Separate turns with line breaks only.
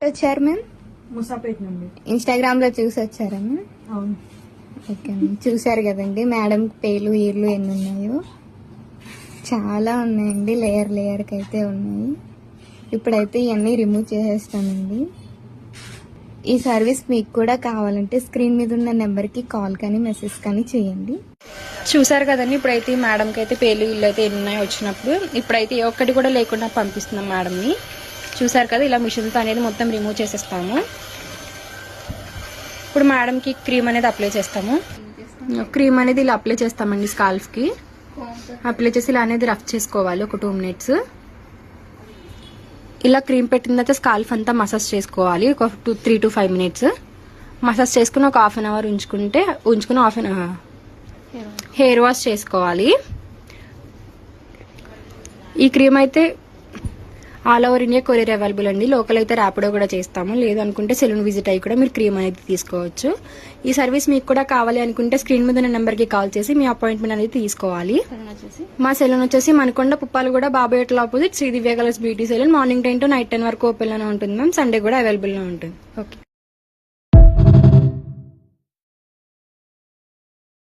వచ్చారు మ్యామ్?
ముసాపేట్ నుండి.
ఇన్స్టాగ్రామ్ లో చూసి వచ్చారా మ్యామ్?
అవును.
Okay ma'am. చూసారు కదండి మేడం పేర్లు ఈర్లు ఎన్ని ఉన్నాయో, చాలా ఉన్నాయండి. లేయర్ లేయర్కి అయితే ఉన్నాయి. ఇప్పుడైతే ఇవన్నీ రిమూవ్ చేసేస్తానండి. ఈ సర్వీస్ మీకు కూడా కావాలంటే స్క్రీన్ మీద ఉన్న నెంబర్కి కాల్ కానీ మెసేజ్ కానీ చేయండి.
చూసారు కదండి, ఇప్పుడైతే మేడంకి అయితే పేర్లు ఇల్లు అయితే ఎన్ని ఉన్నాయో వచ్చినప్పుడు ఇప్పుడైతే ఏ ఒక్కటి కూడా లేకుండా పంపిస్తున్నాం మేడంని. చూసారు కదా, ఇలా మిషన్తో అనేది మొత్తం రిమూవ్ చేసేస్తాము. ఇప్పుడు మేడంకి క్రీమ్ అనేది అప్లై చేస్తాము. క్రీమ్ అనేది ఇలా అప్లై చేస్తామండి స్కాల్ఫ్కి. అప్లై చేసి ఇలా అనేది రఫ్ చేసుకోవాలి ఒక 2 మినిట్స్. ఇలా క్రీమ్ పెట్టిన తర్వాత స్కాల్ఫ్ అంతా మసాజ్ చేసుకోవాలి ఒక 3 to 5 మినిట్స్. మసాజ్ చేసుకుని ఒక హాఫ్ అన్ అవర్ ఉంచుకుని హెయిర్ వాష్ చేసుకోవాలి. ఈ క్రీమ్ అయితే all over India courier available అండి. లోకల్ అయితే ర్యాపిడో కూడా చేస్తాము. లేదనుకుంటే సెలూన్ విజిట్ అయ్యి కూడా మీరు క్రీమ్ అనేది తీసుకోవచ్చు. ఈ సర్వీస్ మీకు కూడా కావాలి అనుకుంటే స్క్రీన్ మీద ఉన్న నెంబర్కి కాల్ చేసి మీ అపాయింట్మెంట్ అనేది తీసుకోవాలి. మా సెలూన్ వచ్చేసి మనకొండ Puppalaguda Babai hotel opposite Sri Divya colours beauty salon. Morning 10 to night 10 వరకు ఓపెన్ లోనే ఉంటుంది మ్యామ్. సండే కూడా అవైలబుల్ లో ఉంటుంది. ఓకే.